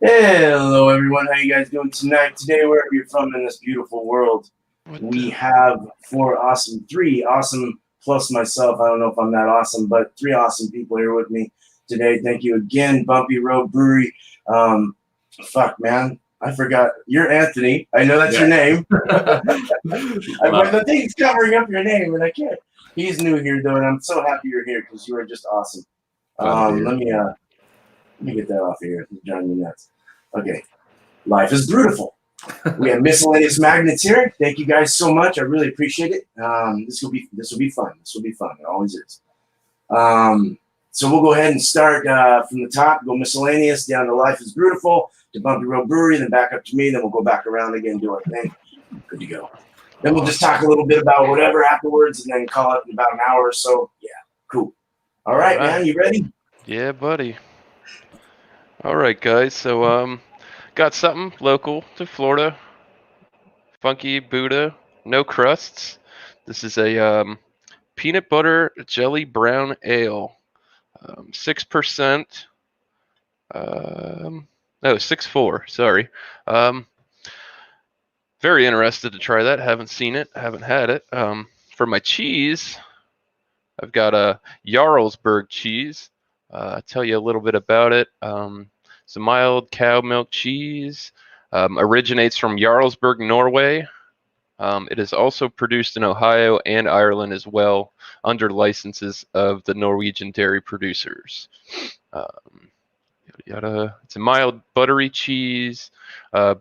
Hello, everyone. How you guys doing tonight? Today, wherever you're from in this beautiful world, What we the? have three awesome plus myself. I don't know if I'm that awesome, but three awesome people here with me today. Thank you again, Bumpy Road Brewery. Um, fuck, man, I forgot. You're Anthony. I know that's your Yeah. name. But Wow. the thing's covering up your name, and I can't. He's new here though, and I'm so happy you're here because you are just awesome. Glad to be here. Let me get that off of here. It's driving me nuts. Okay. Life is beautiful. We have miscellaneous magnets here. Thank you guys so much. I really appreciate it. This will be fun. This will be fun. It always is. So we'll go ahead and start from the top. Go miscellaneous down to Life is Beautiful to Bumpy Road Brewery, then back up to me. Then we'll go back around again, do our thing. Good to go. Then we'll just Awesome. talk a little bit about whatever afterwards, and then call it in about an hour or so. Yeah, cool. All All right, right. man. You ready? Yeah, buddy. All right, guys. So, got something local to Florida. Funky Buddha, no crusts. This is a peanut butter jelly brown ale. 6%. No, 6.4. Sorry. Um, very interested to try that. Haven't seen it. Haven't had it. For my cheese, I've got a Jarlsberg cheese. I'll tell you a little bit about it. It's a mild cow milk cheese. Originates from Jarlsberg, Norway. It is also produced in Ohio and Ireland as well, under licenses of the Norwegian dairy producers. Um, yada. It's a mild buttery cheese,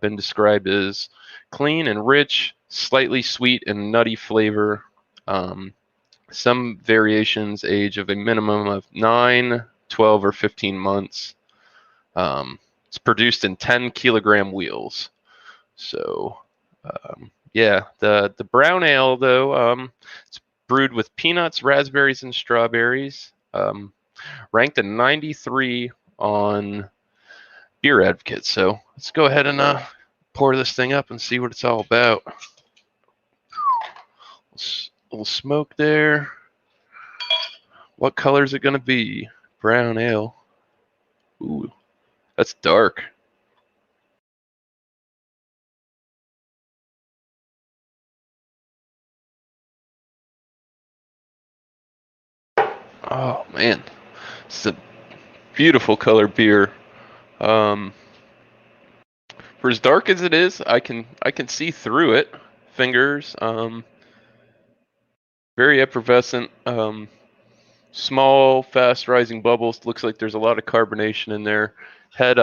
been described as clean and rich, slightly sweet and nutty flavor. Um, some variations age of a minimum of 9, 12, or 15 months. It's produced in 10-kilogram wheels. So, yeah, the brown ale though, it's brewed with peanuts, raspberries, and strawberries. Ranked a 93 on Beer Advocate. So let's go ahead and pour this thing up and see what it's all about. A little smoke there. What color is it going to be? Brown ale. Ooh, that's dark. Oh man, it's a beautiful color beer. Um, for as dark as it is, I can see through it. Fingers. Very effervescent. Small, fast rising bubbles. Looks like there's a lot of carbonation in there. Head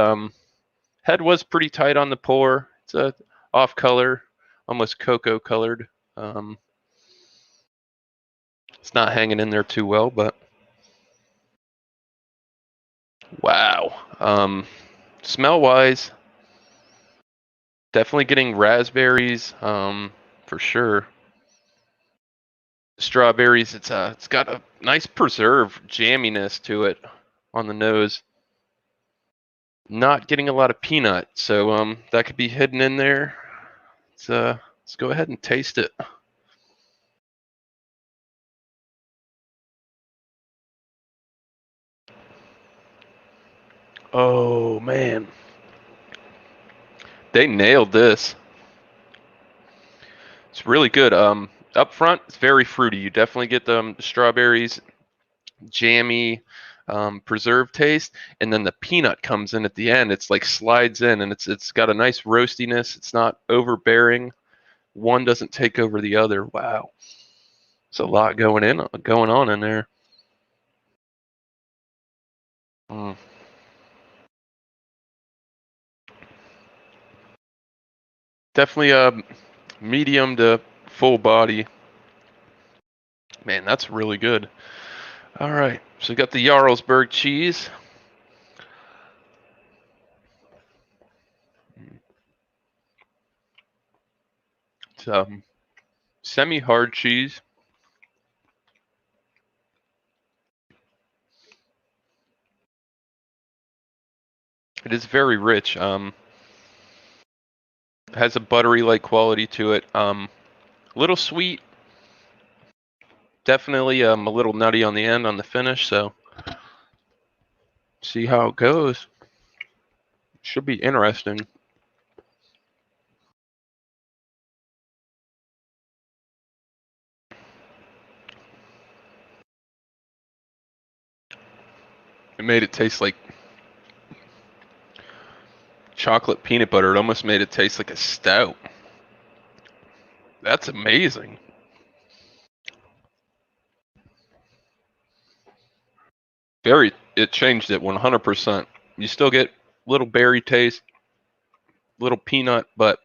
head was pretty tight on the pour. It's a off color, almost cocoa colored. Um, it's not hanging in there too well, but wow. Smell wise, definitely getting raspberries, for sure. Strawberries, it's got a nice preserve jamminess to it on the nose. Not getting a lot of peanut, so that could be hidden in there. Let's go ahead and taste it. Oh man, they nailed this. It's really good. Up front, it's very fruity. You definitely get the strawberries, jammy, preserved taste, and then the peanut comes in at the end. It's like slides in, and it's got a nice roastiness. It's not overbearing. One doesn't take over the other. Wow, it's a lot going on in there. Mm. Definitely a medium to full body. Man, that's really good. All right, so we got the Jarlsberg cheese. It's semi-hard cheese. It is very rich. Has a buttery-like quality to it. A little sweet. Definitely a little nutty on the end on the finish. So see how it goes. Should be interesting. It made it taste like chocolate peanut butter. It almost made it taste like a stout. That's amazing. It changed it 100%. You still get little berry taste, little peanut, but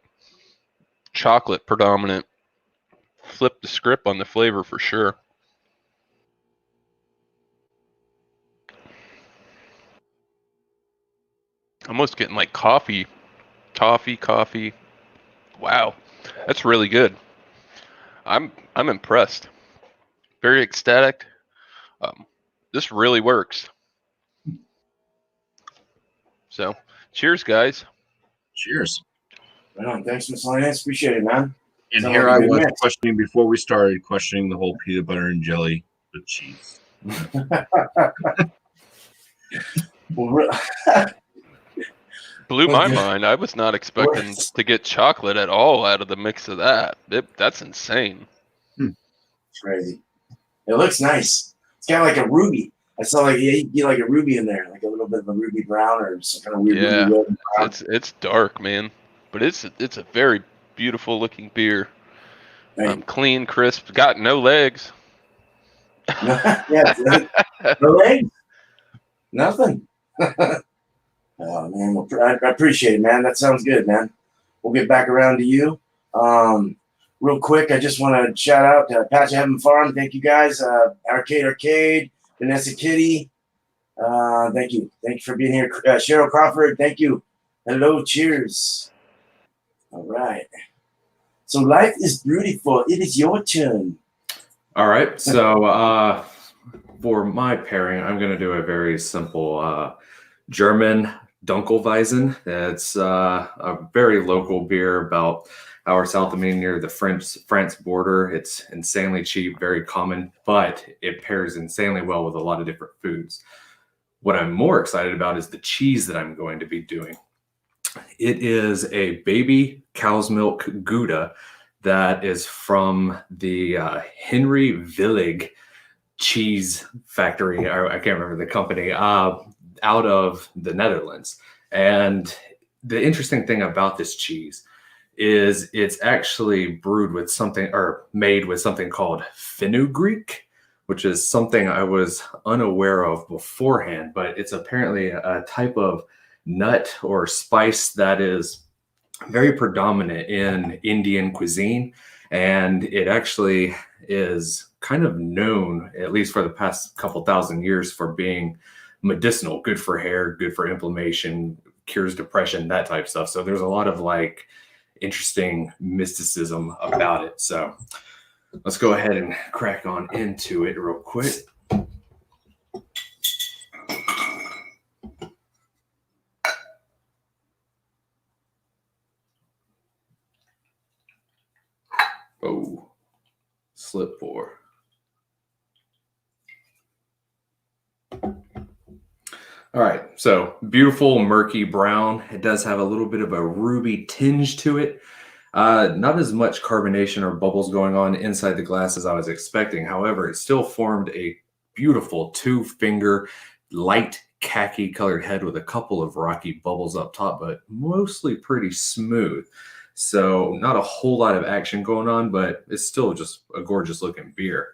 chocolate predominant. Flip the script on the flavor for sure. Almost getting like coffee. Wow, that's really good. I'm impressed. Very ecstatic. This really works. So, cheers, guys. Cheers. Right on. Thanks, Miscellaneous. Appreciate it, man. And Sound here like a I good was mix. questioning before we started, questioning the whole peanut butter and jelly with cheese. Blew Well, my good. mind. I was not expecting to get chocolate at all out of the mix of that. That's insane. It's crazy. It looks nice. It's kind of like a ruby. I saw like you get like a ruby in there, like a little bit of a ruby brown or some kind of weird Yeah, ruby red brown. it's dark, man, but it's a very beautiful looking beer. Right. Clean, crisp, got no legs. Yeah, no legs, nothing. Oh man, well, I appreciate it, man. That sounds good, man. We'll get back around to you. Real quick, I just want to shout out to Patch Having Farm. Thank you guys. Arcade, Vanessa Kitty. Thank you for being here. Cheryl Crawford, thank you. Hello, cheers. All right. So life is beautiful. It is your turn. All right. So for my pairing, I'm going to do a very simple German Dunkelweizen. It's a very local beer about hour south of me near the France border. It's insanely cheap, very common, but it pairs insanely well with a lot of different foods. What I'm more excited about is the cheese that I'm going to be doing. It is a baby cow's milk Gouda that is from the Henry Willig cheese factory. I can't remember the company, out of the Netherlands. And the interesting thing about this cheese is it's actually brewed with something or made with something called fenugreek, which is something I was unaware of beforehand, but it's apparently a type of nut or spice that is very predominant in Indian cuisine. And it actually is kind of known, at least for the past couple thousand years, for being medicinal, good for hair, good for inflammation, cures depression, that type of stuff. So there's a lot of like interesting mysticism about it. So let's go ahead and crack on into it real quick. Oh, slip pour. All right, so beautiful murky brown. It does have a little bit of a ruby tinge to it. Not as much carbonation or bubbles going on inside the glass as I was expecting. However, it still formed a beautiful 2-finger light khaki colored head with a couple of rocky bubbles up top, but mostly pretty smooth. So not a whole lot of action going on, but it's still just a gorgeous looking beer.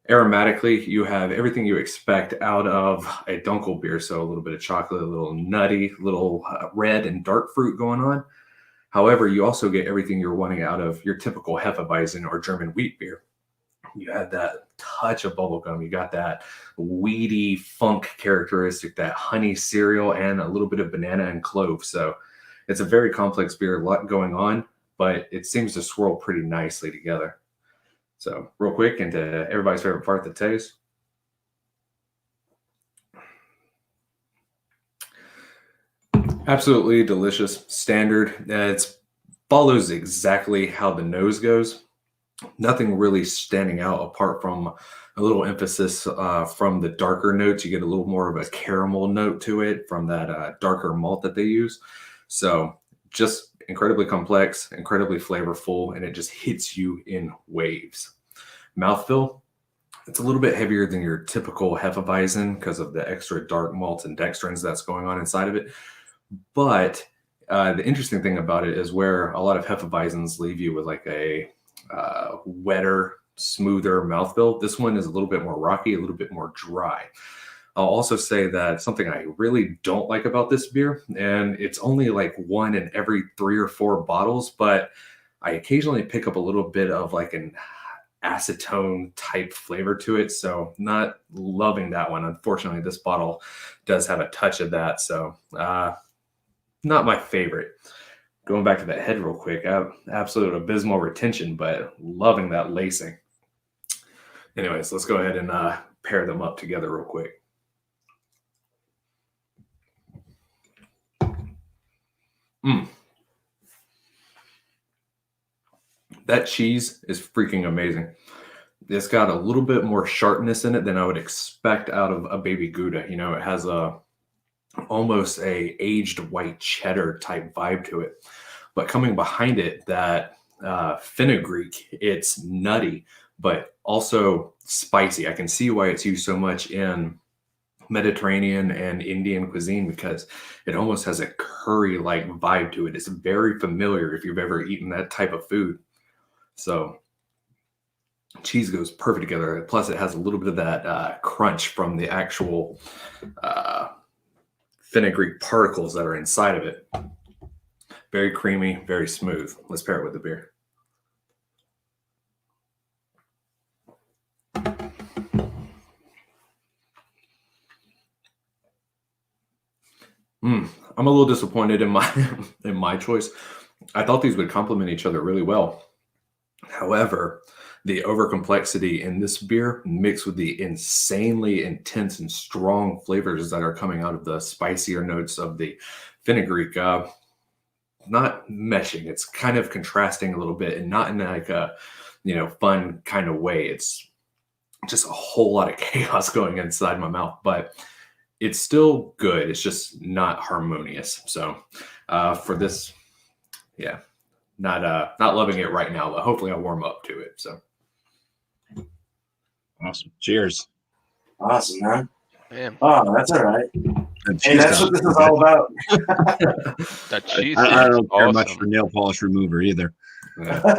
Aromatically, you have everything you expect out of a Dunkel beer. So a little bit of chocolate, a little nutty, little red and dark fruit going on. However, you also get everything you're wanting out of your typical Hefeweizen or German wheat beer. You have that touch of bubblegum. You got that weedy funk characteristic, that honey cereal, and a little bit of banana and clove. So it's a very complex beer, a lot going on, but it seems to swirl pretty nicely together. So real quick into everybody's favorite part, the taste. Absolutely delicious, standard. It follows exactly how the nose goes. Nothing really standing out apart from a little emphasis from the darker notes. You get a little more of a caramel note to it from that darker malt that they use. So just incredibly complex, incredibly flavorful, and it just hits you in waves. Mouthfeel, it's a little bit heavier than your typical Hefeweizen because of the extra dark malts and dextrins that's going on inside of it. But the interesting thing about it is where a lot of Hefeweizens leave you with like a wetter, smoother mouthfeel. This one is a little bit more rocky, a little bit more dry. I'll also say that something I really don't like about this beer, and it's only like one in every 3 or 4 bottles, but I occasionally pick up a little bit of like an acetone type flavor to it. So not loving that one. Unfortunately, this bottle does have a touch of that. So not my favorite. Going back to that head real quick, I have absolute abysmal retention, but loving that lacing. Anyways, let's go ahead and pair them up together real quick. That cheese is freaking amazing. It's got a little bit more sharpness in it than I would expect out of a baby Gouda. You know, it has almost a aged white cheddar type vibe to it. But coming behind it, that fenugreek, it's nutty, but also spicy. I can see why it's used so much in Mediterranean and Indian cuisine because it almost has a curry-like vibe to it. It's very familiar if you've ever eaten that type of food. So cheese goes perfect together. Plus, it has a little bit of that crunch from the actual fenugreek particles that are inside of it. Very creamy, very smooth. Let's pair it with the beer. I'm a little disappointed in my choice. I thought these would complement each other really well. However, the overcomplexity in this beer mixed with the insanely intense and strong flavors that are coming out of the spicier notes of the fenugreek, not meshing. It's kind of contrasting a little bit and not in like a, fun kind of way. It's just a whole lot of chaos going inside my mouth, but it's still good. It's just not harmonious. So for this, yeah, not loving it right now, but hopefully I'll warm up to it. So Awesome. Cheers. Awesome, man. Man, Oh, that's all right. And Hey, that's what this is all about. that cheese I is don't care much awesome. for nail polish remover either. yeah.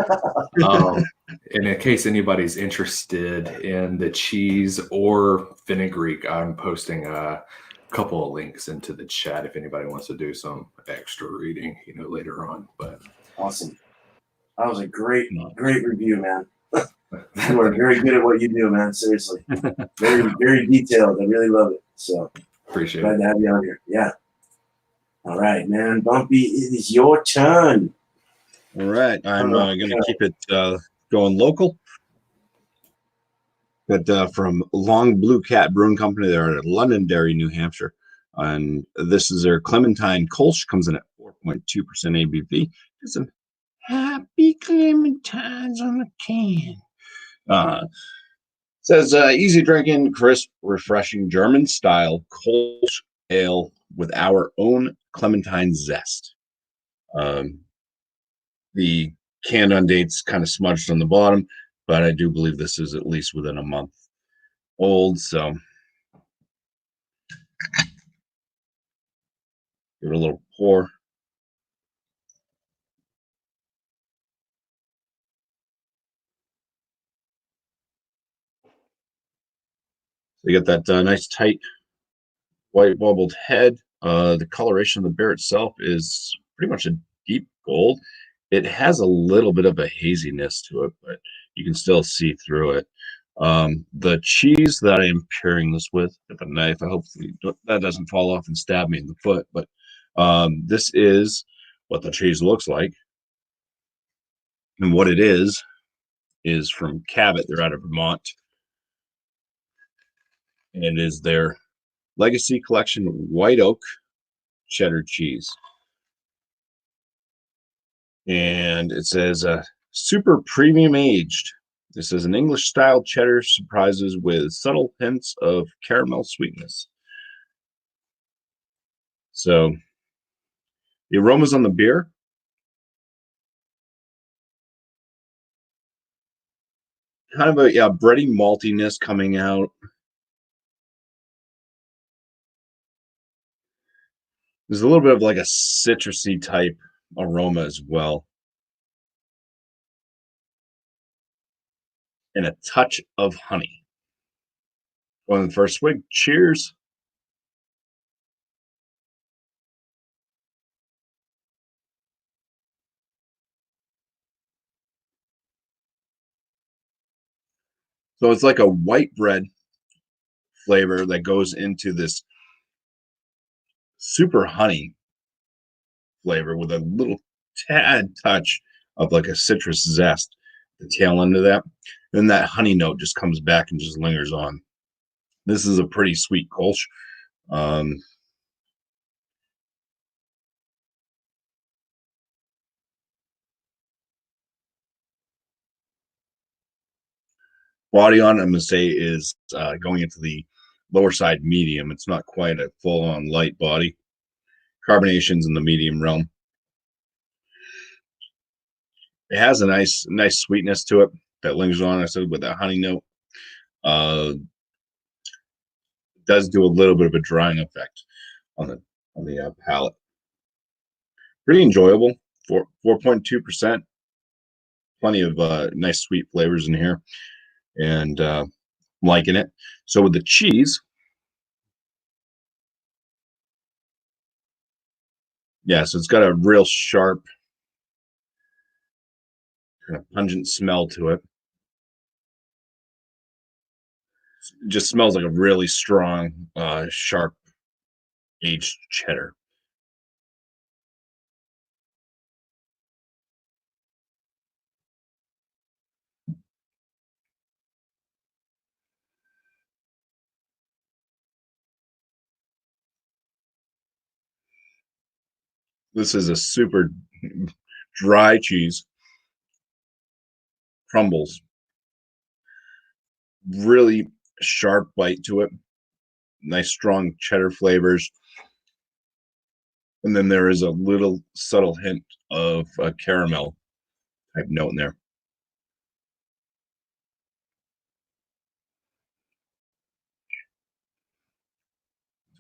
And in case anybody's interested in the cheese or fenugreek, I'm posting a couple of links into the chat if anybody wants to do some extra reading, later on. But Awesome. That was a great review, man. You are very good at what you do, man. Seriously. Very, very detailed. I really love it. So appreciate glad it. to have you on here. Yeah. All right, man. Bumpy, it is your turn. All right. I'm going to keep it going local. But from Long Blue Cat Brewing Company, they're out of Londonderry, New Hampshire. And this is their Clementine Kolsch, comes in at 4.2% ABV. Get some happy clementines on the can. Says easy drinking, crisp, refreshing German style Kolsch ale with our own clementine zest. The can on date's kind of smudged on the bottom, but I do believe this is at least within a month old. So give it a little pour. So you get that nice tight white bubbled head. The coloration of the beer itself is pretty much a deep gold. It has a little bit of a haziness to it, but you can still see through it. The cheese that I am pairing this with a knife, I hope that doesn't fall off and stab me in the foot, but this is what the cheese looks like. And what it is from Cabot. They're out of Vermont. And it is their Legacy Collection White Oak cheddar cheese. And it says super premium aged. This is an English-style cheddar surprises with subtle hints of caramel sweetness. So the aromas on the beer. Kind of a bready maltiness coming out. There's a little bit of like a citrusy type aroma as well. And a touch of honey. On the first swig, cheers. So it's like a white bread flavor that goes into this super honey flavor with a little tad touch of like a citrus zest, the tail end of that. Then that honey note just comes back and just lingers on. This is a pretty sweet Kolsch. Body on, I'm going to say, is going into the lower side medium. It's not quite a full-on light body. Carbonation's in the medium realm. It has a nice sweetness to it that lingers on. I said with that honey note. Does do a little bit of a drying effect on the palate. Pretty enjoyable. 4.2%. Plenty of nice sweet flavors in here, and I'm liking it. So with the cheese, yeah, so it's got a real sharp, kind of pungent smell to it. It just smells like a really strong, sharp aged cheddar. This is a super dry cheese. Crumbles. Really sharp bite to it. Nice strong cheddar flavors. And then there is a little subtle hint of a caramel type note in there.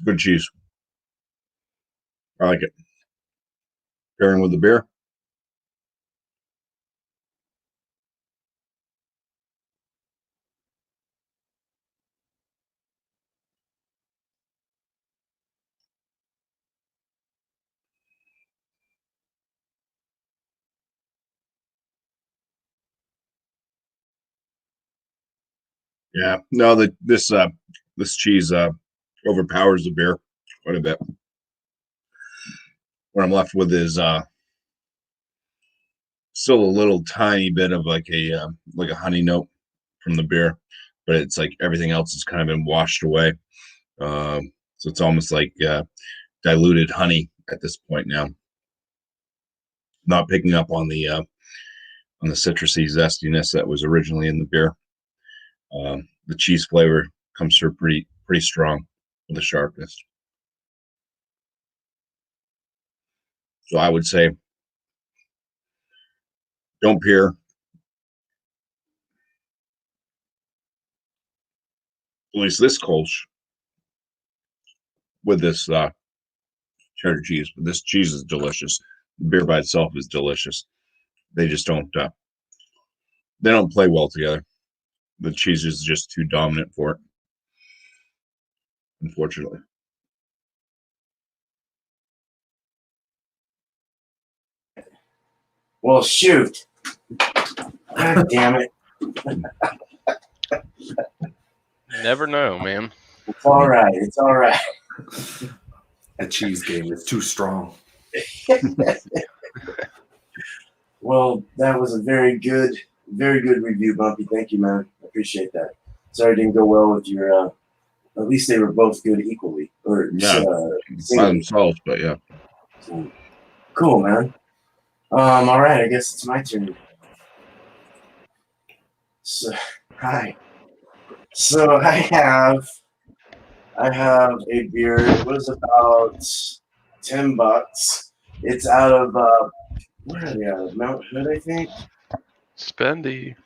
Good cheese. I like it. Pairing with the beer. Yeah, no, this cheese overpowers the beer quite a bit. What I'm left with is still a little tiny bit of like a honey note from the beer, but it's like everything else has kind of been washed away. So it's almost like diluted honey at this point now. Not picking up on the citrusy zestiness that was originally in the beer. The cheese flavor comes through pretty strong with the sharpness. So I would say don't pair at least this Kolsch with this cheddar cheese. But this cheese is delicious. The beer by itself is delicious. They just don't they don't play well together. The cheese is just too dominant for it, unfortunately. Well, shoot. God damn it. Never know, man. It's all right. It's all right. That cheese game is too strong. Well, that was a very good review, Bumpy. Thank you, man. I appreciate that. Sorry it didn't go well with your. At least they were both good equally, or Yeah, by singly. themselves, but yeah. So, cool, man. All right. I guess it's my turn. So, hi. So I have a beer. It was about $10. It's out of where are they out of? Mount Hood, I think. Spendy.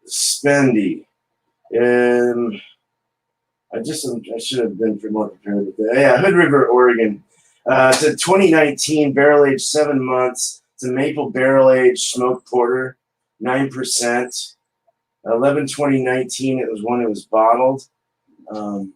Spendy. I should have been more prepared with that. Yeah, Hood River, Oregon. It's a 2019 barrel aged 7 months. It's a maple barrel aged smoked porter, 9%. 11/20/19. It was when it was bottled. Um,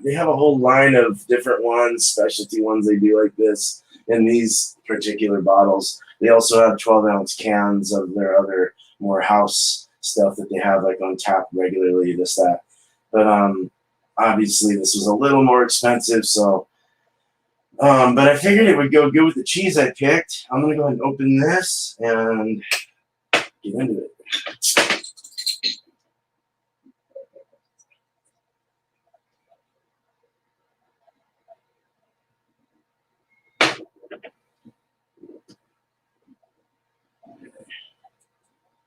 they have a whole line of different ones, specialty ones they do like this in these particular bottles. They also have 12-ounce cans of their other more house stuff that they have like on tap regularly, this, that. But obviously this was a little more expensive, so but I figured it would go good with the cheese I picked. I'm gonna go ahead and open this and get into it.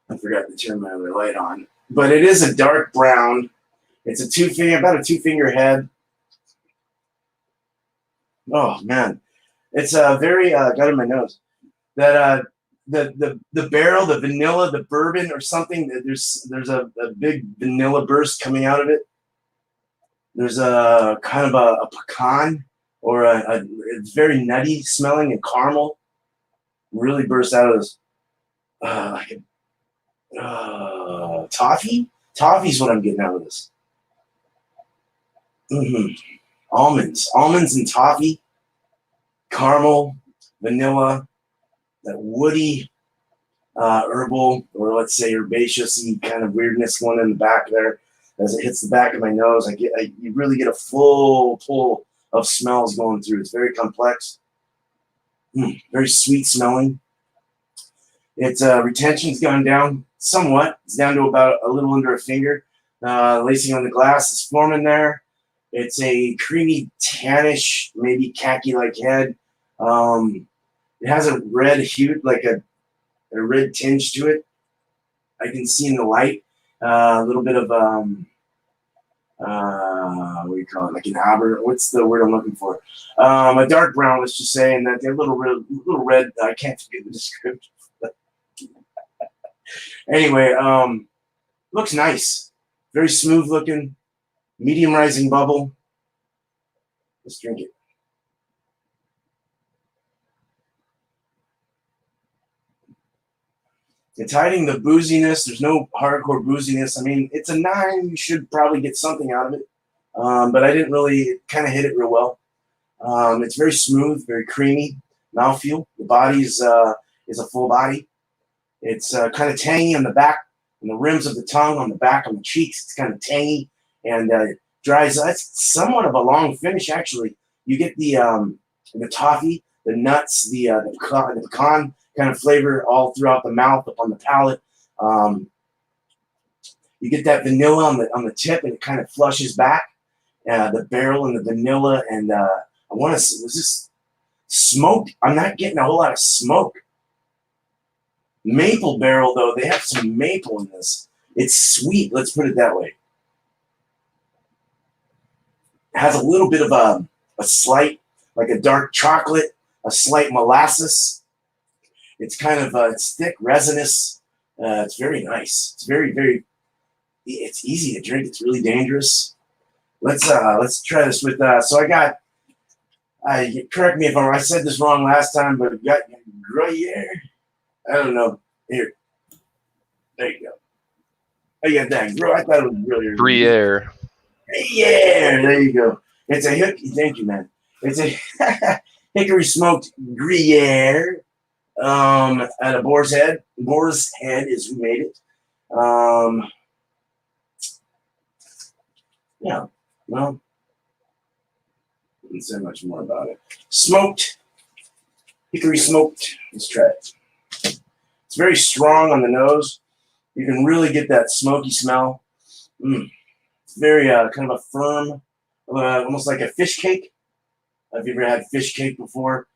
I forgot to turn my other light on. But it is a dark brown. It's about a two-finger head. Oh man, it's very got in my nose. That the barrel, the vanilla, the bourbon or something. There's a big vanilla burst coming out of it. There's a kind of a pecan or it's very nutty smelling and caramel. Really bursts out of this. Like toffee. Toffee's what I'm getting out of this. Almonds and toffee, caramel, vanilla, that woody, herbal, or let's say herbaceous-y kind of weirdness going in the back there. As it hits the back of my nose, you really get a full pull of smells going through. It's very complex, very sweet smelling. Its retention's gone down somewhat. It's down to about a little under a finger. Lacing on the glass is forming there. It's a creamy, tannish, maybe khaki-like head. It has a red hue, like a red tinge to it. I can see in the light a little bit of what do you call it? Like an aber. What's the word I'm looking for? A dark brown. Let's just say, and that they're little red. I can't forget the description. Anyway, looks nice. Very smooth looking. Medium rising bubble. Let's drink it. It's hiding the booziness. There's no hardcore booziness. I mean, it's a 9. You should probably get something out of it. But I didn't really kind of hit it real well. It's very smooth, very creamy mouthfeel. The body is a full body. It's kind of tangy on the back, on the rims of the tongue, on the back, on the cheeks. It's kind of tangy and dries. It's somewhat of a long finish, actually. You get the toffee, the nuts, the pecan kind of flavor all throughout the mouth, up on the palate. You get that vanilla on the tip, and it kind of flushes back. The barrel and the vanilla, and I want to. Was this smoked? I'm not getting a whole lot of smoke. Maple barrel, though, they have some maple in this. It's sweet. Let's put it that way. It has a little bit of a slight, like a dark chocolate, a slight molasses. It's kind of it's thick, resinous. It's very nice. It's very, very. It's easy to drink. It's really dangerous. Let's try this with. So I got. Correct me if I said this wrong last time, but we got Gruyere. I don't know. Here, there you go. I got that. I thought it was really Gruyere. Yeah, there you go. It's a thank you, man. It's a hickory smoked Gruyere. At a boar's head. Boar's head is who made it. Yeah. Well, I didn't say much more about it. Smoked. Hickory smoked. Let's try it. It's very strong on the nose. You can really get that smoky smell. It's very kind of a firm, almost like a fish cake. Have you ever had fish cake before?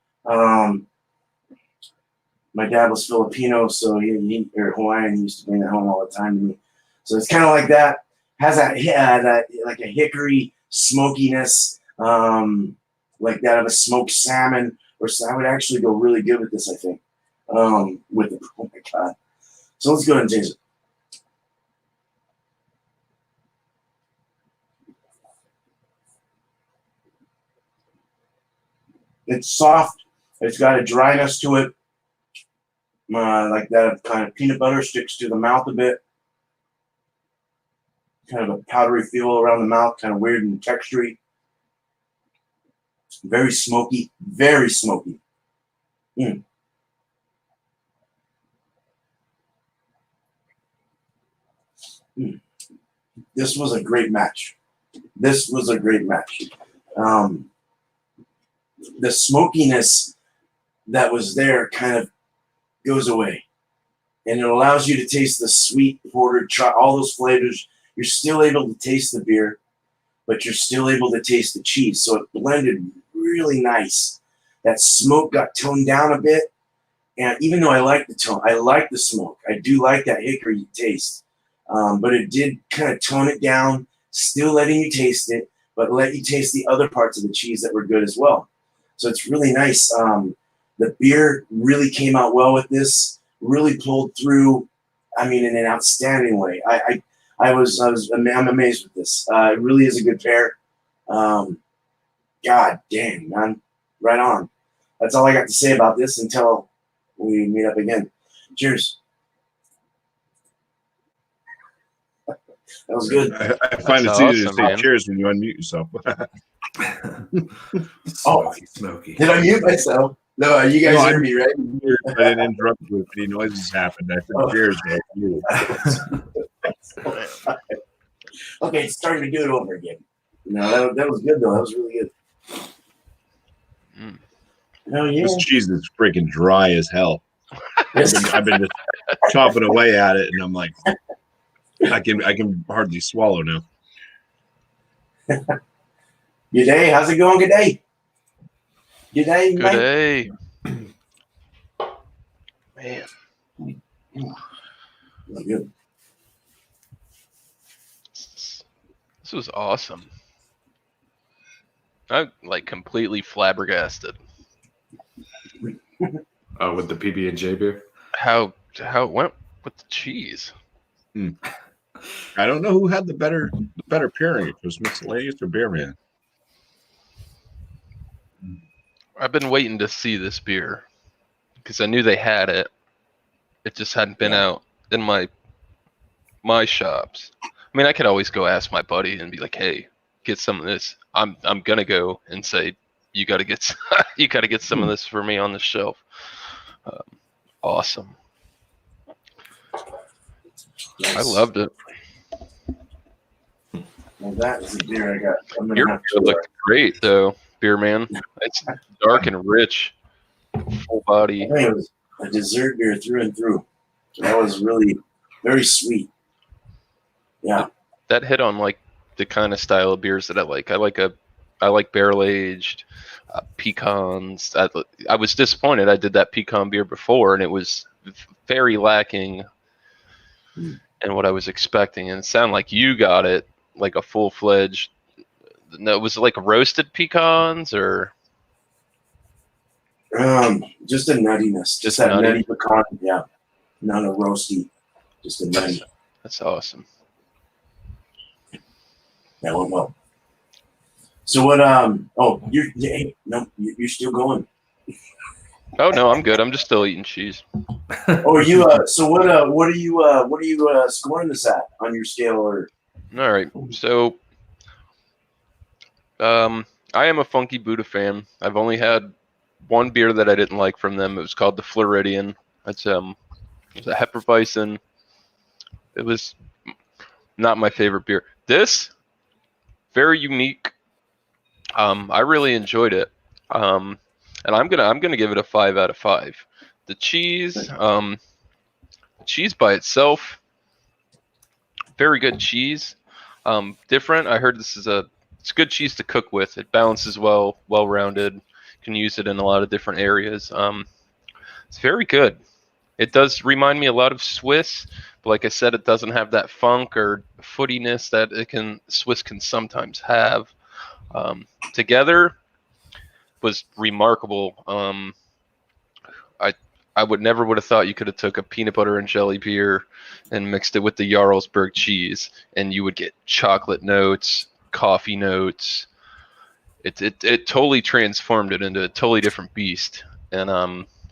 My dad was Filipino, so or Hawaiian. He used to bring it home all the time to me. So it's kind of like that. Has that like a hickory smokiness, like that of a smoked salmon. Or so I would actually go really good with this, I think. With the, oh my god. So let's go ahead and taste it. It's soft. It's got a dryness to it, like that kind of peanut butter sticks to the mouth a bit. Kind of a powdery feel around the mouth, kind of weird and textury. Very smoky, very smoky. Mm. Mm. This was a great match. This was a great match. The smokiness that was there kind of goes away, and it allows you to taste the sweet porter, try all those flavors. You're still able to taste the beer, but you're still able to taste the cheese. So it blended really nice. That smoke got toned down a bit, and even though I like the tone, I like the smoke. I do like that hickory taste, but it did kind of tone it down, still letting you taste it, but let you taste the other parts of the cheese that were good as well. So it's really nice. The beer really came out well with this. Really pulled through. I mean, in an outstanding way. I'm amazed with this. It really is a good pair. God dang, man, right on. That's all I got to say about this until we meet up again. Cheers. That was good. I find That's it's easier to awesome, say man. cheers when you unmute yourself. Smoky. Did I mute myself? No, you guys heard me, right? I didn't interrupt you if any noises happened. I said cheers, though. Okay, it's starting to do it over again. No, that was good though. That was really good. Mm. Oh yeah. This cheese is freaking dry as hell. I've been just chopping away at it, and I'm like, I can hardly swallow now. Good day. How's it going? Good day. Good day, Good Mike. day. Man. Really good. This was awesome. I'm like completely flabbergasted. With the PB&J beer. How it went with the cheese. I don't know who had the better pairing. If it was miscellaneous or beer man. I've been waiting to see this beer because I knew they had it. It just hadn't been out in my shops. I mean, I could always go ask my buddy and be like, "Hey, get some of this." I'm gonna go and say, "You got to get you got to get some of this for me on the shelf." Awesome. Nice. I loved it. Well, that is the beer I got. I'm gonna Your have beer to. looked great though, beer man. It's dark and rich, full I body. think it was a dessert beer through and through. That was really very sweet. Yeah. That hit on like the kind of style of beers that I like. I like barrel aged pecans. I was disappointed. I did that pecan beer before, and it was very lacking in what I was expecting. And it sounded like you got it like a full fledged. No, was it like roasted pecans or Just a nuttiness. Just that nutty pecan. Yeah. Not a roasty. Just a nutty. That's awesome. That went well. So what? You're still going. Oh no, I'm good. I'm just still eating cheese. Oh, you. So what? What are you scoring this at on your scale? Or All right. So, I am a Funky Buddha fan. I've only had one beer that I didn't like from them. It was called the Floridian. It's it was a Hefeweizen. It was not my favorite beer. This very unique. I really enjoyed it. And I'm gonna give it a 5 out of 5. The cheese by itself, very good cheese. Different. I heard it's good cheese to cook with. It balances well rounded. Can use it in a lot of different areas. It's very good. It does remind me a lot of Swiss, but like I said, it doesn't have that funk or footiness that Swiss can sometimes have. Together was remarkable. I would have thought you could have took a peanut butter and jelly beer and mixed it with the Jarlsberg cheese, and you would get chocolate notes, coffee notes. It totally transformed it into a totally different beast, and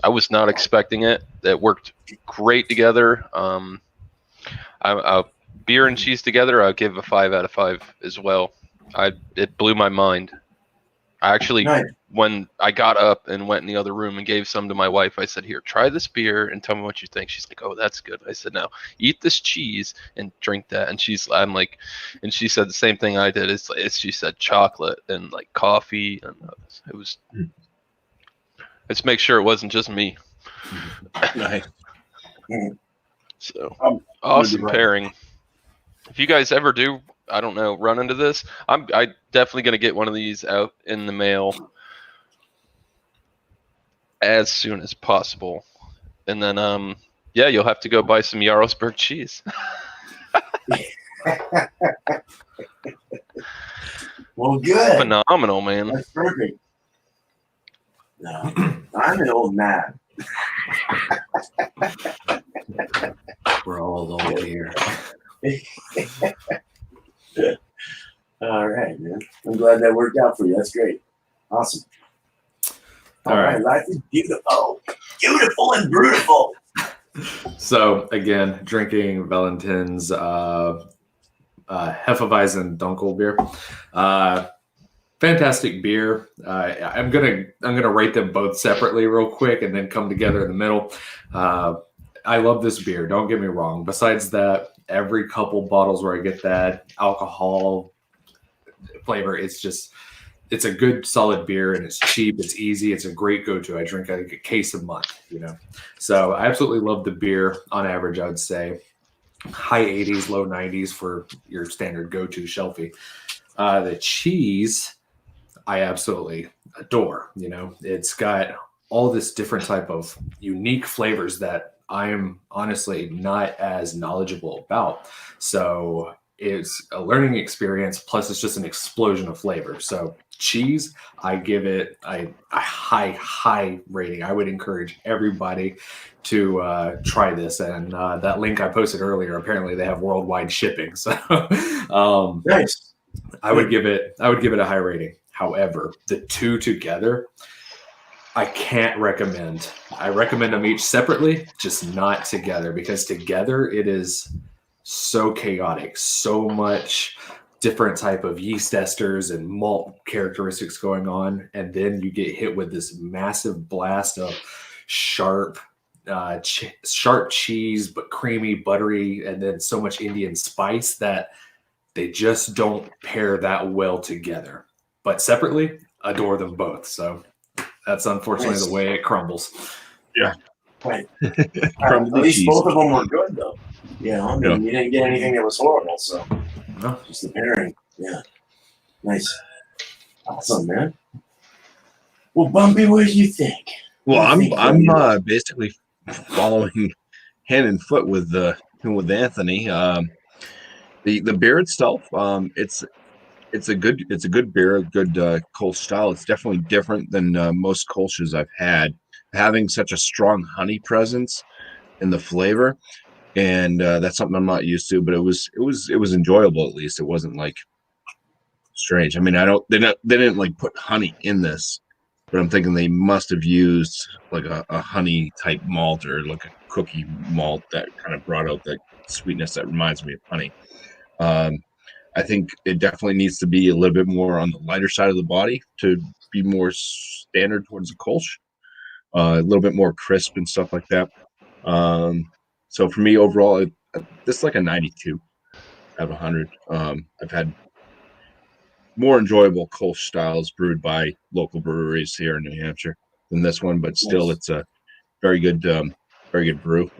I was not expecting it. It worked great together. Beer and cheese together, I'll give a 5 out of 5 as well. It blew my mind. I actually, Nice. when I got up and went in the other room and gave some to my wife, I said, "Here, try this beer and tell me what you think." She's like, "Oh, that's good." I said, "Now eat this cheese and drink that." And I'm like, and she said the same thing I did. She said chocolate and like coffee, and it was. Let's make sure it wasn't just me. Nice. So I'm awesome pairing. If you guys ever do, I don't know, run into this, I definitely gonna get one of these out in the mail as soon as possible, and then yeah, you'll have to go buy some Jarlsberg cheese. Well, good. Phenomenal, man. That's perfect. No, I'm an old man. We're all old here. All right, man. I'm glad that worked out for you. That's great. Awesome. All right. Life is beautiful. Beautiful and brutal. So again, drinking Valentin's Hefeweizen Dunkel beer. Fantastic beer. I'm gonna rate them both separately real quick and then come together in the middle. I love this beer. Don't get me wrong. Besides that, every couple bottles where I get that alcohol flavor, it's a good solid beer and it's cheap. It's easy. It's a great go-to. I drink a case a month, So I absolutely love the beer. On average, I would say high 80s, low 90s for your standard go-to shelfie. The cheese, I absolutely adore. It's got all this different type of unique flavors that I'm honestly not as knowledgeable about. So it's a learning experience. Plus, it's just an explosion of flavor. So cheese, I give it a high rating. I would encourage everybody to try this. And that link I posted earlier, apparently they have worldwide shipping. So Nice. I would give it a high rating. However, the two together, I can't recommend. I recommend them each separately, just not together, because together it is so chaotic, so much different type of yeast esters and malt characteristics going on, and then you get hit with this massive blast of sharp cheese, but creamy, buttery, and then so much Indian spice that they just don't pair that well together. But separately, adore them both. So that's unfortunately the way it crumbles. Yeah. Right. At least cheese. both of them were good, though. I mean, you didn't get anything that was horrible, so No. just the pairing. Yeah. Nice. Awesome, man. Well, Bumpy, what do you think? Well, What do you think, I'm buddy? basically following hand and foot with Anthony. The beer itself, it's a good beer, a good Kolsch style. It's definitely different than most Kolsches I've had, having such a strong honey presence in the flavor, and that's something I'm not used to. But it was enjoyable. At least it wasn't like strange. I mean, they didn't like put honey in this, but I'm thinking they must have used like a honey type malt or like a cookie malt that kind of brought out that sweetness that reminds me of honey. I think it definitely needs to be a little bit more on the lighter side of the body to be more standard towards the Kolsch, a little bit more crisp and stuff like that. So for me overall, this is like a 92 out of 100. I've had more enjoyable Kolsch styles brewed by local breweries here in New Hampshire than this one, but still it's a very good brew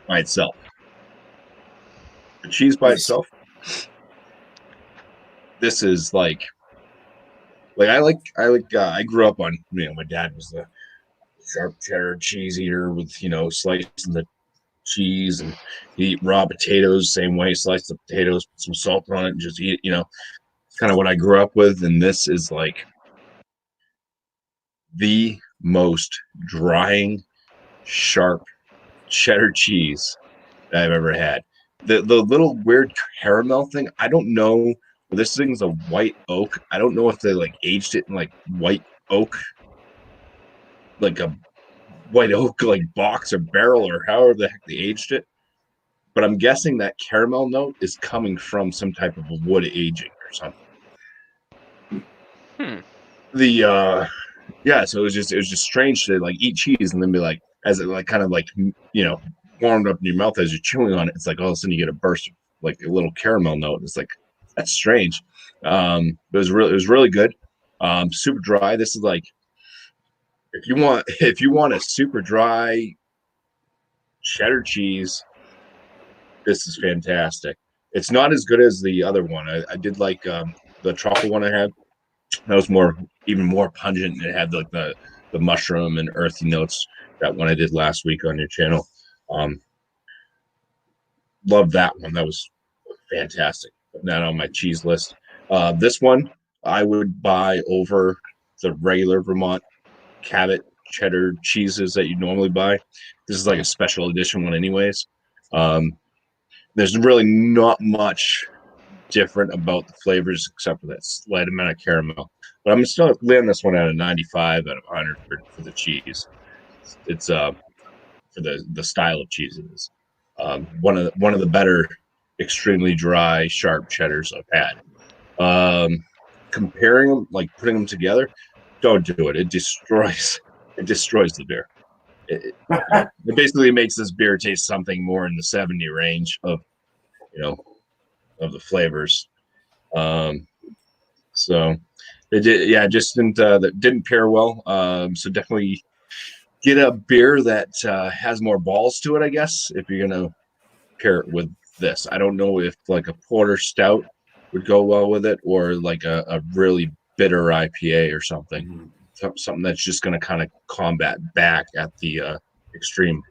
by itself. The cheese by itself, this is I grew up on, my dad was the sharp cheddar cheese eater with, you know, slicing the cheese, and you eat raw potatoes same way, slice the potatoes, put some salt on it, and just eat, you know, it's kind of what I grew up with. And this is like the most drying, sharp cheddar cheese that I've ever had. The little weird caramel thing, I don't know. This thing's a white oak. I don't know if they like aged it in like white oak, like a white oak like box or barrel, or however the heck they aged it. But I'm guessing that caramel note is coming from some type of a wood aging or something. The yeah, so it was just strange to like eat cheese and then be like, as it like kind of like, you know, warmed up in your mouth as you're chewing on it, it's like all of a sudden you get a burst of like a little caramel note. It's like, that's strange. It was really good. Super dry. This is like, if you want a super dry cheddar cheese, this is fantastic. It's not as good as the other one. I did like the truffle one I had. That was even more pungent. It had like the mushroom and earthy notes. That one I did last week on your channel. Love that one. That was fantastic. Putting that on my cheese list. This one I would buy over the regular Vermont Cabot cheddar cheeses that you normally buy. This is like a special edition one anyways. There's really not much different about the flavors except for that slight amount of caramel. But I'm still laying this one at a 95 out of 100 for the cheese. It's for the style of cheese it is. One of the better, extremely dry, sharp cheddars I've had. Comparing them, like putting them together, don't do it. It destroys the beer. It basically makes this beer taste something more in the 70 range of, you know, of the flavors. So it did, yeah, just that didn't pair well. So definitely get a beer that has more balls to it, I guess, if you're gonna pair it with this. I don't know if like a porter stout would go well with it, or like a really bitter IPA or something. Something that's just going to kind of combat back at the extreme,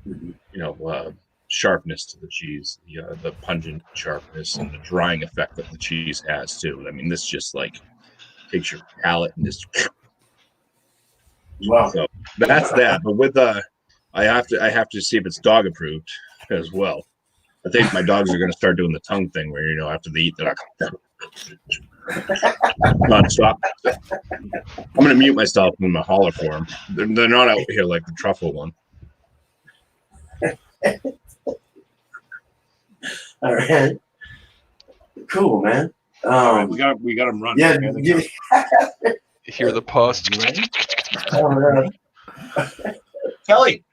you know, sharpness to the cheese, the pungent sharpness and the drying effect that the cheese has too. I mean, this just like takes your palate and just. Wow. So that's that. But with I have to see if it's dog approved as well. I think my dogs are going to start doing the tongue thing where, you know, after they eat, they're like non-stop. I'm going to mute myself when I holler for them. They're not out here like the truffle one. All right. Cool, man. All right, we got them running. Yeah. Okay, You hear the pause. Kelly.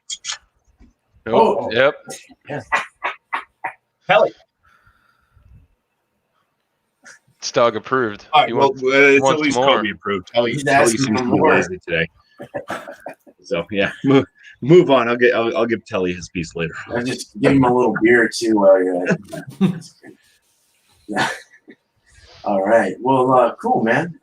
Oh, yep. Kelly. It's dog approved. All right, well, it's at wants least more. Kobe approved. Kelly He's seems asking to for be more. lazy today. So yeah, move on. I'll give Telly his piece later. I just give him a little beer too. Yeah. All right. Well, cool, man.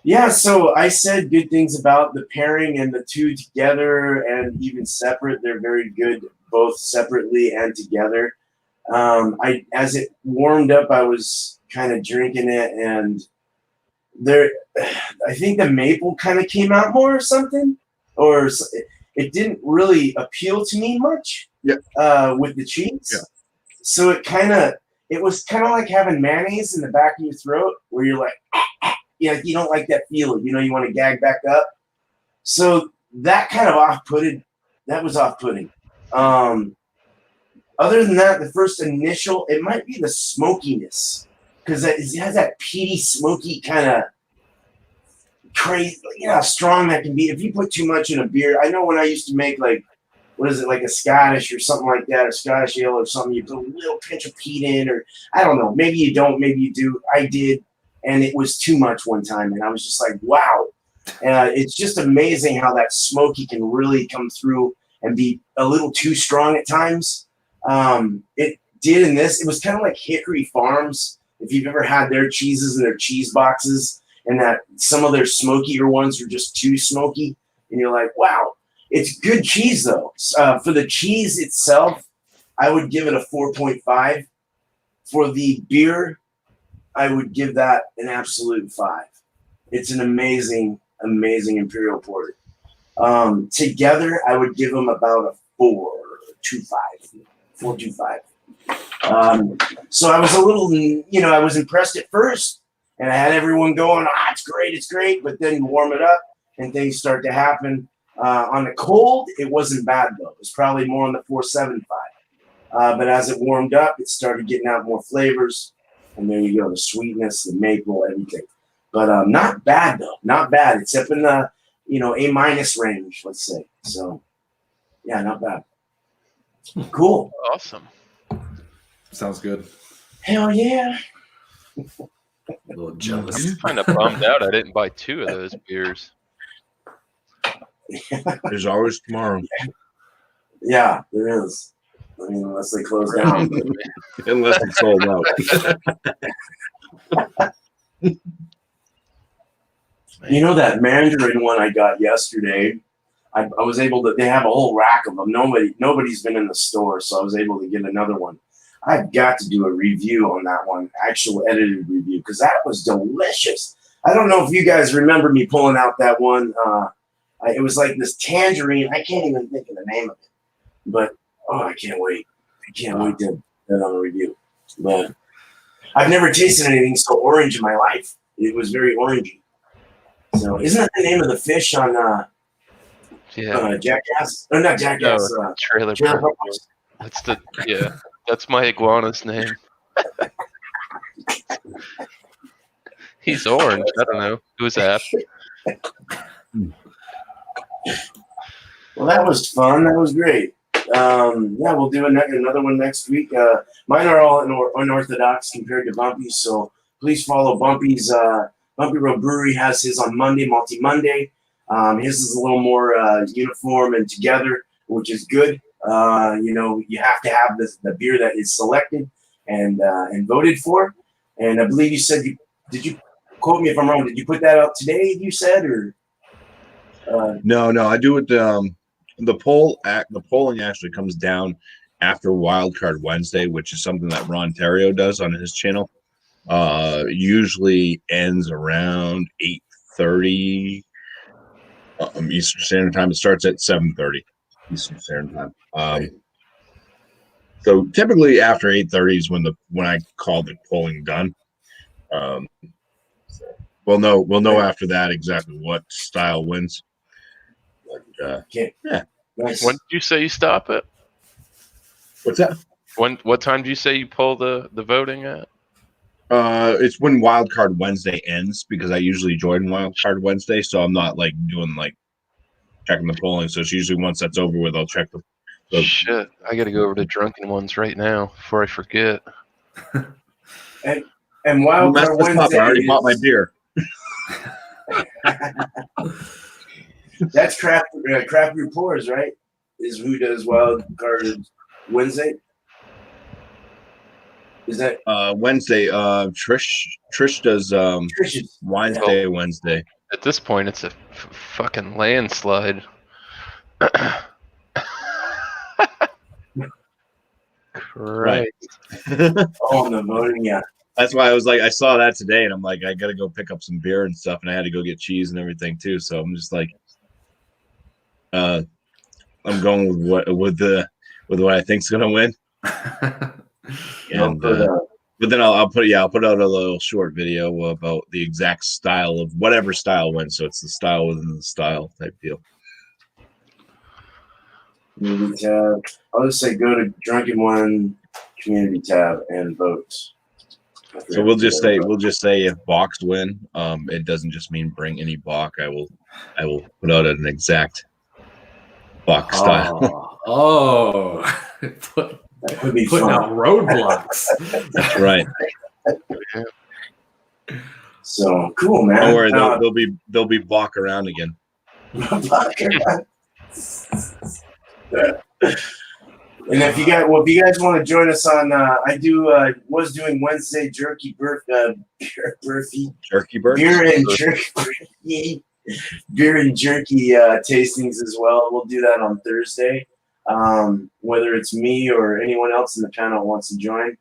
Yeah. So I said good things about the pairing and the two together and even separate. They're very good, both separately and together. As it warmed up, I was kind of drinking it, and I think the maple kind of came out more or something, or it didn't really appeal to me much. Yeah. With the cheese. Yeah. So it was kind of like having mayonnaise in the back of your throat, where you're like, yeah, you don't like that feeling. You know, you want to gag back up. So that kind of off-putting. That was off-putting. Other than that, the first initial, it might be the smokiness, because it has that peaty, smoky kind of crazy, you know how strong that can be. If you put too much in a beer, I know when I used to make like a Scottish or something like that, or Scottish ale or something, you put a little pinch of peat in, or I don't know, maybe you don't, maybe you do. I did, and it was too much one time, and I was just like, wow. It's just amazing how that smoky can really come through and be a little too strong at times. It did in this. It was kind of like Hickory Farms. If you've ever had their cheeses in their cheese boxes, and that some of their smokier ones were just too smoky. And you're like, wow, it's good cheese though. For the cheese itself, I would give it a 4.5. For the beer, I would give that an absolute 5. It's an amazing, amazing Imperial Porter. Together, I would give them about a 4.25. 4.25. So I was a little, I was impressed at first, and I had everyone going, it's great. But then you warm it up, and things start to happen. On the cold, it wasn't bad though. It was probably more on the 4.75. But as it warmed up, it started getting out more flavors, and there you go, the sweetness, the maple, everything. But not bad though, not bad. It's up in the A- range, let's say. So yeah, not bad. Cool. Awesome. Sounds good. Hell yeah. A little jealous. I'm kind of bummed out I didn't buy 2 of those beers. There's always tomorrow. Yeah, there is. I mean, unless they close down. Unless it's sold out. That Mandarin one I got yesterday, I was able to, they have a whole rack of them. Nobody's been in the store, so I was able to get another one. I've got to do a review on that one, actual edited review, because that was delicious. I don't know if you guys remember me pulling out that one. It was like this tangerine. I can't even think of the name of it. But, I can't wait. I can't wait to do that on a review. But I've never tasted anything so orange in my life. It was very orangey. So isn't that the name of the fish on Jackass? Or not Jackass. No, Trailer Park Park. Boys? That's my iguana's name. He's orange. I don't know. Who's that? Well, that was fun. That was great. We'll do another one next week. Mine are all unorthodox compared to Bumpy's, so please follow Bumpy's. Bumpy Road Brewery has his on Monday, Multi Monday. His is a little more uniform and together, which is good. You have to have the beer that is selected and voted for. And I believe you said did you quote me if I'm wrong? Did you put that out today? You said or No, I do it. The polling actually comes down after Wildcard Wednesday, which is something that Ron Terrio does on his channel. Usually ends around 8:30 Eastern Standard Time. It starts at 7:30 Eastern Standard Time. So typically after 8:30 is when I call the polling done. We'll know after that exactly what style wins. But, yeah. Nice. When did you say you stop it? What's that? What time do you say you pull the voting at? It's when Wildcard Wednesday ends, because I usually join Wildcard Wednesday, so I'm not doing checking the polling. So it's usually once that's over with, I'll check the Shit, I gotta go over to Drunken Ones right now before I forget. And Wildcard Wednesday. I already bought my beer. That's Craft Brew Pours, right? Is who does Wildcard Wednesday? Is that Wednesday? Trish does Trish's Wednesday. Wednesday. At this point, it's a fucking landslide. Right. on the voting? Yeah. That's why I was I saw that today, and I'm like, I gotta go pick up some beer and stuff, and I had to go get cheese and everything too. So I'm just I'm going with what I think's gonna win. And but then I'll put out a little short video about the exact style of whatever style wins. So it's the style within the style type deal. Community tab. I'll just say go to Drunken One community tab and vote. So we'll just say if Box win, it doesn't just mean bring any Bach. I will put out an exact Bach style. That could be putting fun. out roadblocks. That's right. So cool, man. Don't worry, they'll be Bach around again. And if you guys want to join us on, I was doing Wednesday jerky beer and jerky beer and jerky tastings as well. We'll do that on Thursday. Whether it's me or anyone else in the panel wants to join.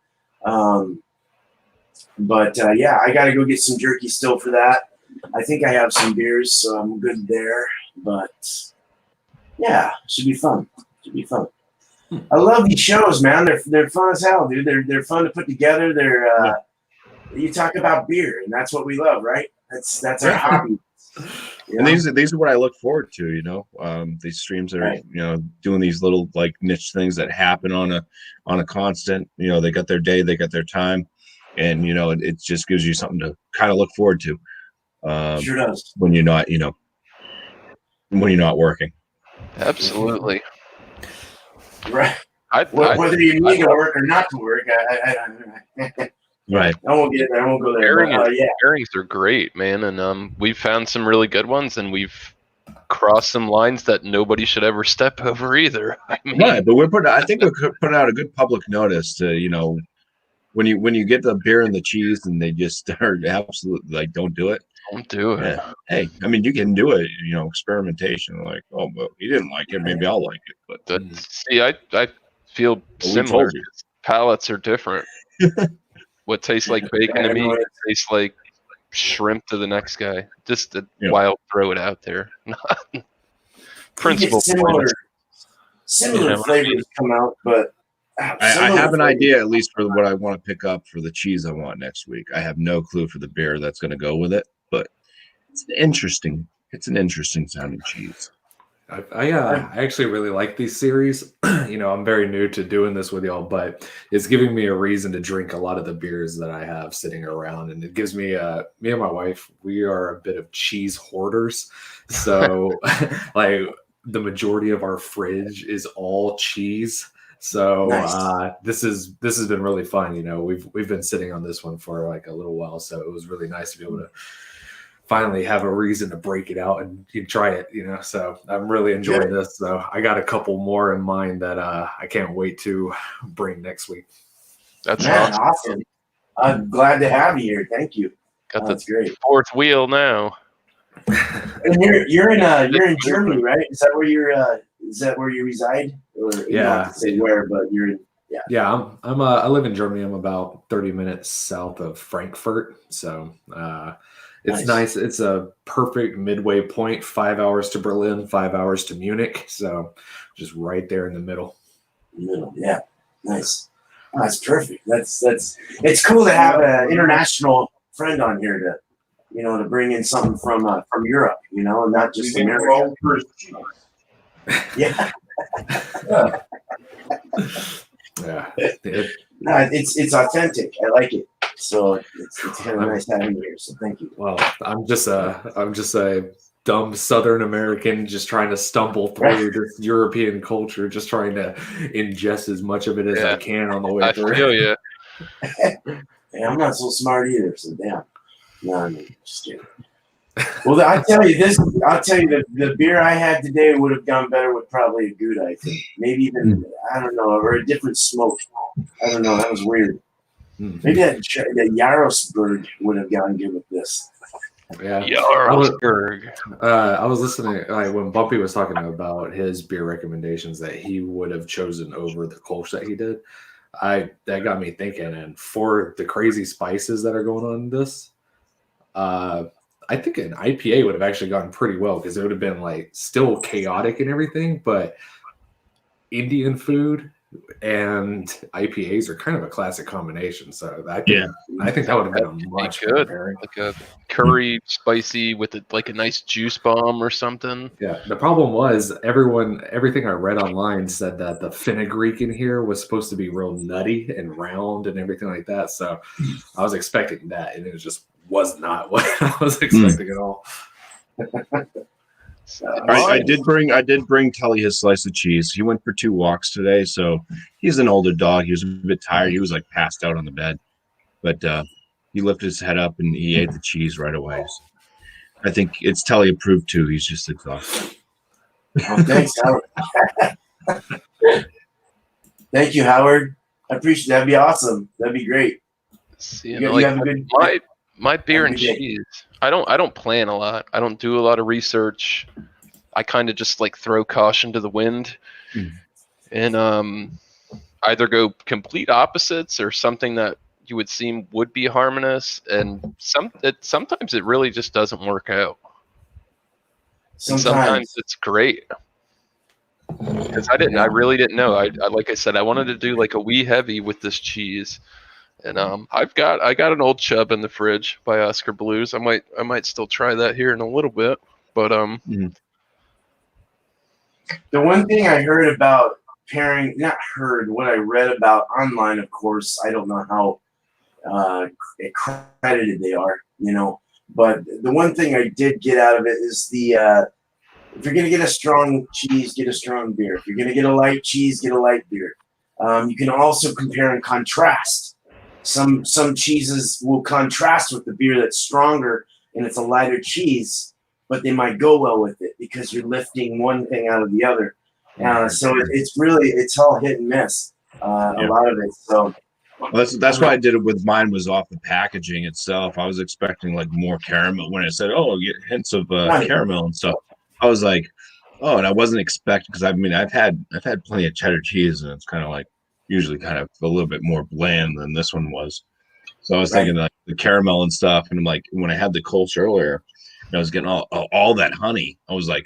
But I got to go get some jerky still for that. I think I have some beers, so I'm good there. But yeah, should be fun. I love these shows, man. They're fun as hell, dude. They're fun to put together. You talk about beer, and that's what we love, right? That's our hobby. And these are what I look forward to. These streams are doing these little like niche things that happen on a constant. They got their day, they got their time, and it just gives you something to kind of look forward to. Sure does. When you're not working. Absolutely. Right. Whether you need to work or not to work, right. I won't get there. I won't go there. Pairings are great, man, and we've found some really good ones, and we've crossed some lines that nobody should ever step over either. Right, but I think we could put out a good public notice to when you get the beer and the cheese and they just are absolutely like, don't do it. Don't do it. Yeah. Hey, I mean, you can do it, experimentation. Like, oh, but he didn't like it. Maybe I'll like it. But see, I feel similar. Palates are different. What tastes like bacon to me tastes like shrimp to the next guy. Just a wild throw it out there. Principle. Similar flavors come out, but I have an idea, at least for what I want to pick up for the cheese I want next week. I have no clue for the beer that's going to go with it, but it's an interesting sounding cheese. I actually really like these series. I'm very new to doing this with y'all, but it's giving me a reason to drink a lot of the beers that I have sitting around, and it gives me me and my wife, we are a bit of cheese hoarders. So like the majority of our fridge is all cheese. So nice. This has been really fun. We've been sitting on this one for like a little while, so it was really nice to be able to finally have a reason to break it out and try it. So I'm really enjoying this. So I got a couple more in mind that I can't wait to bring next week. That's awesome. I'm glad to have you here. Thank you. That's great. Fourth wheel now. And you're in Germany, right? Is that where you reside? Or you don't have to say where, but you're in. Yeah, I live in Germany. I'm about 30 minutes south of Frankfurt. So it's nice. It's a perfect midway point, 5 hours to Berlin, 5 hours to Munich. So just right there in the middle. Yeah. Nice. Oh, that's perfect. That's it's cool to have an international friend on here to bring in something from Europe, and not just America. Yeah. Yeah. It's authentic. I like it. So it's kind of nice having you here. So thank you. Well, I'm just a dumb Southern American just trying to stumble through this European culture, just trying to ingest as much of it as I can on the way through. I feel you. I'm not so smart either. So damn. No, I'm just kidding. Well, I'll tell you the beer I had today would have gone better with probably a Gouda, I think. Maybe even, I don't know, or a different smoke. I don't know. That was weird. Maybe that Jarlsberg would have gone good with this. Yeah. Jarlsberg. I was listening when Bumpy was talking about his beer recommendations that he would have chosen over the Kolsch that he did. That got me thinking. And for the crazy spices that are going on in this, I think an IPA would have actually gone pretty well because it would have been like still chaotic and everything, but Indian food and IPAs are kind of a classic combination. So I think that would have been a much good pairing. Like a curry spicy with like a nice juice bomb or something. Yeah. The problem was everything I read online said that the fenugreek in here was supposed to be real nutty and round and everything like that. So I was expecting that, and it was not what I was expecting at all. I did bring Tully his slice of cheese. He went for 2 walks today, so he's an older dog. He was a bit tired. He was like passed out on the bed, but he lifted his head up and he ate the cheese right away. So I think it's Tully approved too. He's just exhausted. Oh, thanks, Howard. Thank you, Howard. I appreciate that'd be awesome. That'd be great. See, You have a good my beer have a and good day. cheese. I don't plan a lot. I don't do a lot of research. I kind of just like throw caution to the wind, and either go complete opposites or something that you would seem would be harmonious, and sometimes it really just doesn't work out. And sometimes it's great. Because I really didn't know. I like I said, I wanted to do like a wee heavy with this cheese, and I got an old chub in the fridge by Oscar Blues. I might still try that here in a little bit, but The one thing I heard about pairing, not heard, what I read about online, of course, I don't know how accredited they are, but the one thing I did get out of it is if you're going to get a strong cheese, get a strong beer. If you're going to get a light cheese, get a light beer. You can also compare and contrast. Some cheeses will contrast with the beer that's stronger and it's a lighter cheese, but they might go well with it because you're lifting one thing out of the other. So it's all hit and miss, a lot of it. So well, that's why I did it with mine was off the packaging itself. I was expecting like more caramel when it said, "Oh, you get hints of caramel and stuff." I was like, "Oh," and I wasn't expecting because I've had plenty of cheddar cheese and it's kind of like usually kind of a little bit more bland than this one was. So I was thinking like the caramel and stuff, and I'm like when I had the Kolsch earlier, and I was getting all that honey. I was like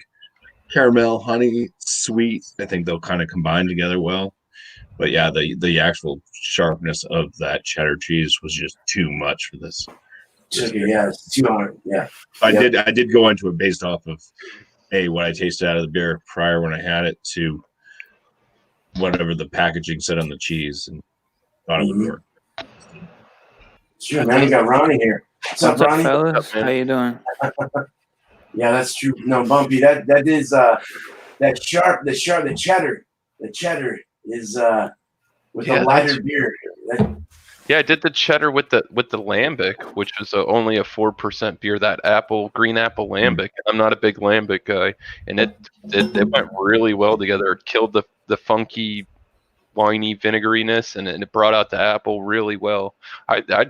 caramel, honey, sweet. I think they'll kind of combine together well. But yeah, the actual sharpness of that cheddar cheese was just too much for this. Yeah, it's too hard. Yeah, I did go into it based off of what I tasted out of the beer prior when I had it to whatever the packaging said on the cheese, and thought it would work. Sure, man. We got Ronnie here. What's up, Ronnie? Fellas? What's up, man? How you doing? Yeah, that's true. No, Bumpy. That is the cheddar. The cheddar is with a lighter beer. yeah, I did the cheddar with the lambic, which was only a 4% beer. That green apple lambic. I'm not a big lambic guy, and it went really well together. It killed the funky, winey vinegariness, and it brought out the apple really well.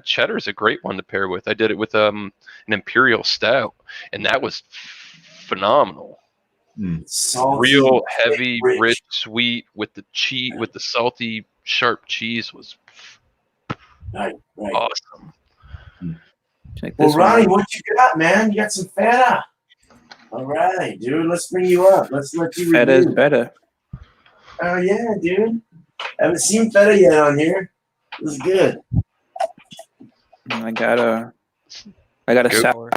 Cheddar's a great one to pair with. I did it with an imperial stout, and that was phenomenal. Salty, Real heavy, rich, sweet with the cheese, with the salty, sharp cheese was awesome. Well, Ronnie, what you got, man? You got some feta. All right, dude. Let's bring you up. Let's let you review. Feta's better. Oh yeah, dude. Haven't seen feta yet on here. This is good. I got a sour.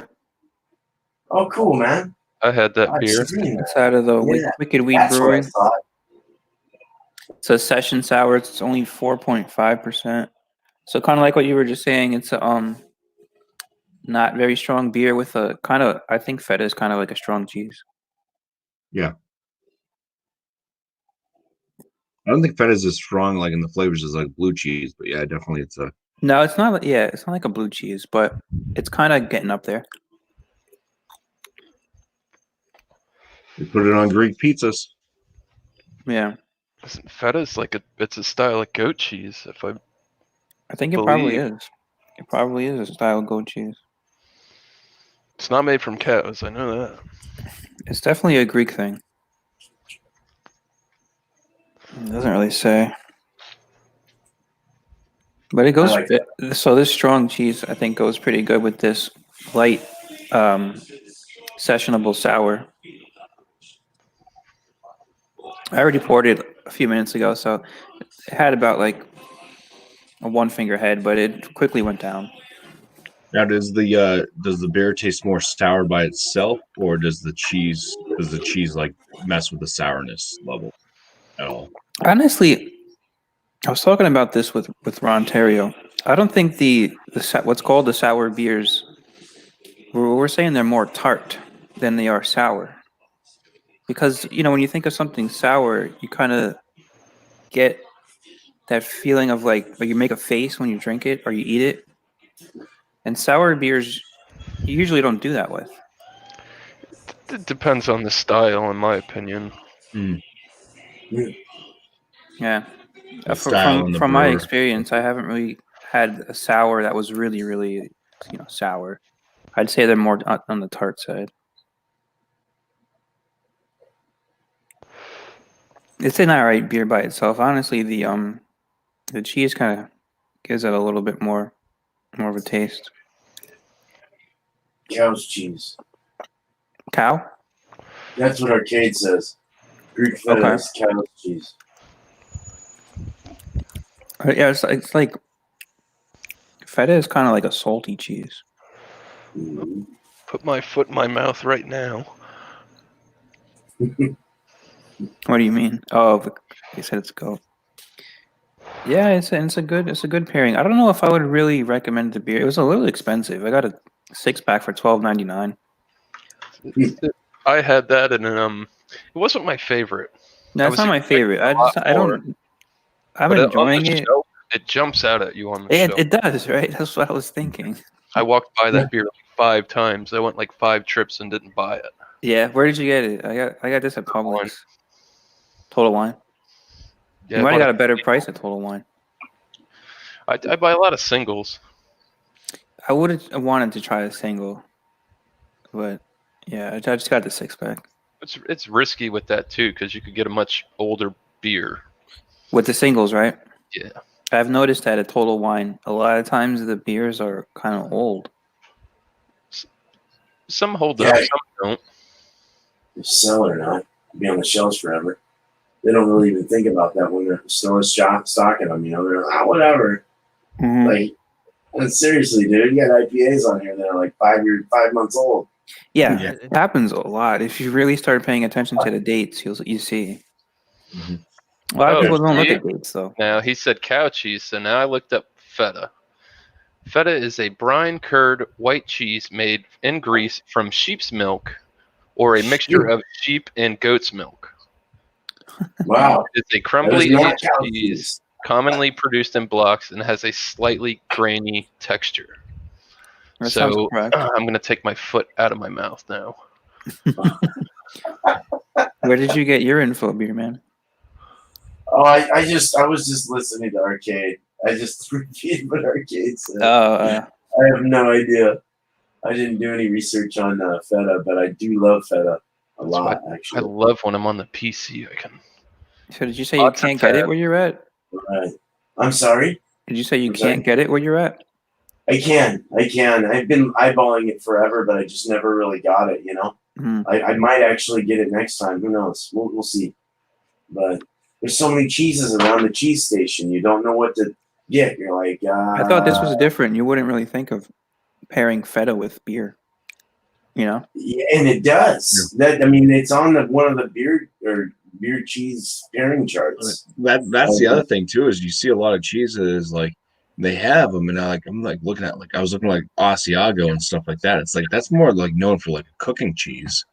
Oh, cool, man. I had that beer. It's out of the Wicked Weed That's what I Brewing. thought. It's a session sour. It's only 4.5%. So kind of like what you were just saying, it's a not very strong beer with a kind of. I think feta is kind of like a strong cheese. Yeah. I don't think feta is as strong like in the flavors as like blue cheese, but yeah, definitely it's a. No, it's not. Yeah, it's not like a blue cheese, but it's kind of getting up there. We put it on Greek pizzas. Yeah, Feta's it's a style of goat cheese. I think it probably is. It probably is a style of goat cheese. It's not made from cows. I know that. It's definitely a Greek thing. It doesn't really say. But it goes. So this strong cheese, I think, goes pretty good with this light, sessionable sour. I already poured it a few minutes ago, so it had about like a one finger head, but it quickly went down. Now, does the beer taste more sour by itself, or does the cheese like mess with the sourness level at all? Honestly, I was talking about this with Ron Terrio. I don't think the what's called the sour beers. We're saying they're more tart than they are sour. Because when you think of something sour, you kind of get that feeling of like you make a face when you drink it or you eat it. And sour beers, you usually don't do that with. It depends on the style, in my opinion. Yeah. the style and the From my brewer. experience, I haven't really had a sour that was really sour. I'd say they're more on the tart side. It's an alright beer by itself. Honestly, the cheese kind of gives it a little bit more of a taste. Cow's cheese. Cow? That's what Arcade says. Greek feta Okay. is cow's cheese. Yeah, it's like feta is kind of like a salty cheese. Mhm. Put my foot in my mouth right now. What do you mean? Oh, you said it's goat. Yeah, it's a good pairing. I don't know if I would really recommend the beer. It was a little expensive. I got a 6-pack for $12.99. I had that, and it wasn't my favorite. No, it's not my favorite. I'm But enjoying on the it. shelf, it jumps out at you on the shelf. It does, right? That's what I was thinking. I walked by that beer like 5 times. I went like 5 trips and didn't buy it. Yeah, where did you get it? I got this at Publix. Total Wine. Yeah, You might I have bought got a better price at Total Wine. I buy a lot of singles. I would have wanted to try a single, but yeah, I just got the 6-pack. It's risky with that too, because you could get a much older beer. With the singles, right? Yeah. I've noticed that at Total Wine, a lot of times the beers are kind of old. Some hold Yeah. up, some don't. They sell it or not. Be on the shelves forever. They don't really even think about that when they're at the store stocking them. They're like, whatever. Mm-hmm. Like, and seriously, dude, you got IPAs on here that are like 5 months old. Yeah, Yeah. it happens a lot. If you really start paying attention to the dates, you see. Mhm. A lot of people don't look see? at dates, though. Now, he said cow cheese, so now I looked up feta. Feta is a brine curd white cheese made in Greece from sheep's milk or a mixture of sheep and goat's milk. Wow. It's a That is crumbly not aged cow cheese cheese. commonly produced in blocks and has a slightly grainy texture. That sounds So correct. I'm going to take my foot out of my mouth now. Where did you get your info, beer man? Oh, I was just listening to Arcade. I just repeated what Arcade said. I have no idea. I didn't do any research on feta, but I do love feta a lot, I actually. love when I'm on the PC. I can. So did you say you Lots of can't get it fat. where you're at? Right. I'm sorry. Did you say you I'm sorry? can't get it where you're at? I can. I've been eyeballing it forever, but I just never really got it. Mm. I might actually get it next time. Who knows? We'll see. But there's so many cheeses around the cheese station. You don't know what to get. You're like, I thought this was different. You wouldn't really think of pairing feta with beer. yeah, and it does. It's on one of the beer cheese pairing charts. That's the other thing too, is you see a lot of cheeses like they have them, and I'm looking at I was looking like Asiago and stuff like that. It's like that's more like known for like a cooking cheese.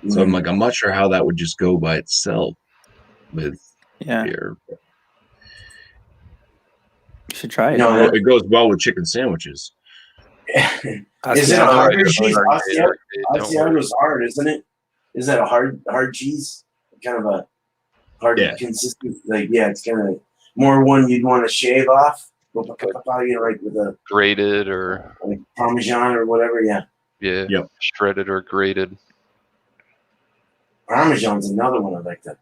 So I'm not sure how that would just go by itself with beer. You should try it. No, It goes well with chicken sandwiches. Is it a harder cheese? Don't worry. Asiago's hard, isn't it? Is that a hard cheese? Kind of a hard, consistent. It's kind of more one you'd want to shave off. Like with a grated or like Parmesan or whatever. Yeah. Yep. Shredded or grated. Parmesan's another one I like that.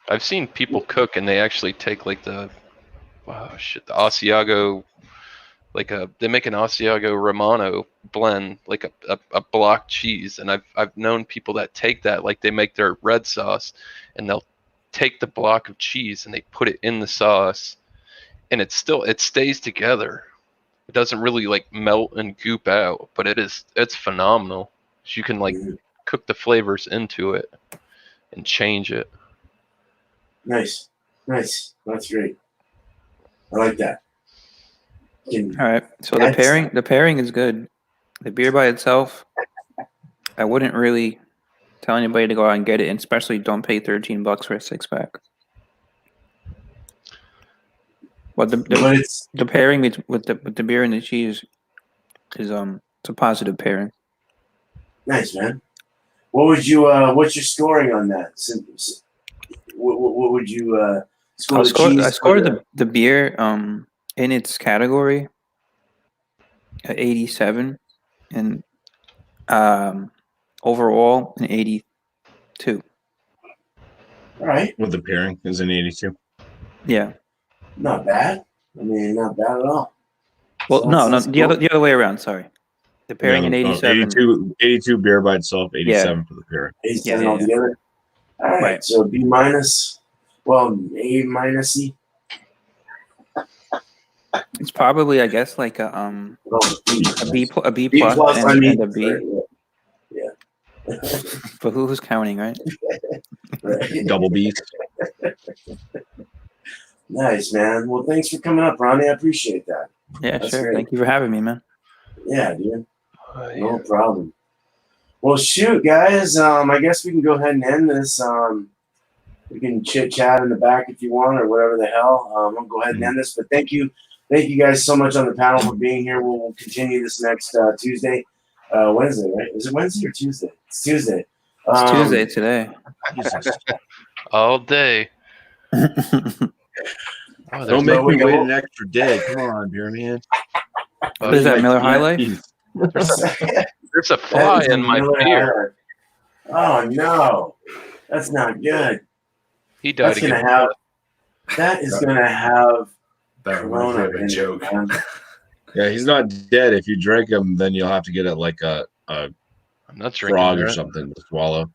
I've seen people cook and they actually take like the Asiago, they make an Asiago Romano blend, like a block cheese, and I've known people that take that, like they make their red sauce and they'll take the block of cheese and they put it in the sauce, and it stays together. It doesn't really like melt and goop out, but it's phenomenal. So you can cook the flavors into it and change it. Nice. That's great. I like that. All right. So the pairing is good. The beer by itself, I wouldn't really tell anybody to go out and get it, and especially don't pay $13 for a 6-pack. But the pairing with the beer and the cheese is it's a positive pairing. Nice, man. What would you what's your scoring on that? What would you I the cheese. scored the beer in its category at 87 and overall an 82. All right, With the pairing is an 82. Yeah. not bad. I mean, not bad at all. Well, no, Sounds the cool. other way around. Sorry, the pairing in 87. 82 beer by itself, 87 for the pairing. 87 Yeah. altogether. All right, Right. so B minus. Well, A minus E. It's probably, I guess, like a Oh, B B plus plus. and, I mean, and a B. Yeah. But who's counting, right? Right. Double B's. Nice, man. Well, thanks for coming up, Ronnie. I appreciate that. Yeah, That's sure. great. Thank you for having me, man. Yeah, dude. No problem. Well, shoot, guys. I guess we can go ahead and end this. We can chit chat in the back if you want, or whatever the hell. I'll go ahead and end this. But thank you guys so much on the panel for being here. We'll continue this next Tuesday, Wednesday, right? Is it Wednesday or Tuesday? It's Tuesday. It's Tuesday today. All day. Oh, Don't there's make me no- wait an extra day. Come on, beer man. What is that, Miller High Life? there's a fly in my beer. Oh no, that's not good. He died That's again. gonna have. That is gonna have That reminds me Corona of a in it, joke. man. Yeah, he's not dead. If you drink him, then you'll have to get it like a I'm not drinking frog or that. something to swallow.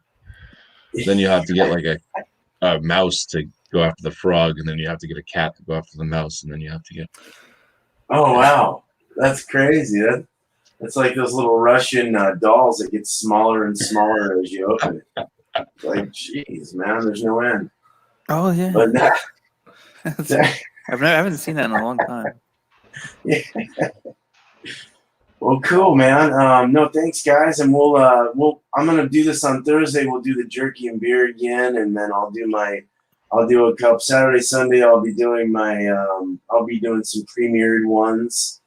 Then you have to get like a mouse to go after the frog, and then you have to get a cat to go after the mouse, and then you have to get. Oh wow, that's crazy. That's like those little Russian dolls that get smaller and smaller as you open it. Like, jeez, man, there's no end. Oh yeah. But I haven't seen that in a long time. well, cool, man. No, thanks, guys, and we'll. I'm gonna do this on Thursday. We'll do the jerky and beer again, and then I'll do a cup Saturday, Sunday. I'll be doing I'll be doing some premiered ones,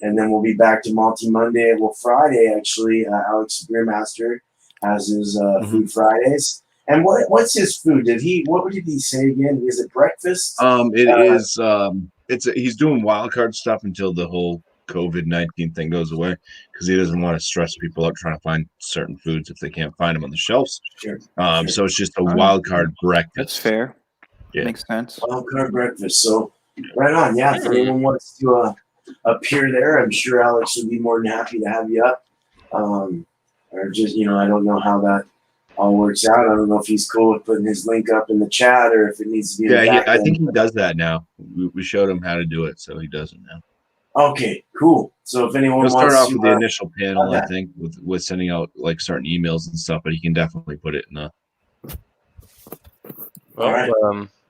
and then we'll be back to Malty Monday. Well, Friday actually, Alex Beermaster has his food Fridays. And what's his food? What did he say again? Is it breakfast? He's doing wild card stuff until the whole COVID-19 thing goes away, because he doesn't want to stress people out trying to find certain foods if they can't find them on the shelves. Sure. So it's just a wild card breakfast. That's fair. Yeah. Makes sense. Wild card breakfast. So right on. Yeah. If anyone wants to appear there, I'm sure Alex would be more than happy to have you up. Or just I don't know how that all works out. I don't know if he's cool with putting his link up in the chat, or if it needs to be. I think he does that now. We showed him how to do it, so he does it now. Okay, cool. So if anyone He'll wants start off to, with the initial panel, okay. I think, with sending out like certain emails and stuff, but he can definitely put it in a. All right.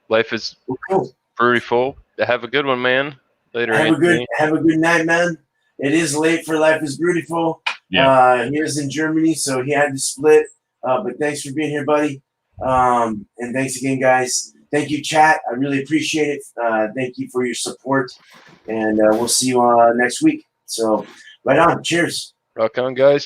Life is cool. pretty full. Have a good one, man. Later. Have a good night, man. It is late for Life is Beautiful. Yeah. He was in Germany, so he had to split. But thanks for being here, buddy. And thanks again, guys. Thank you, chat. I really appreciate it. Thank you for your support. And we'll see you next week. So, right on. Cheers. Rock on, guys.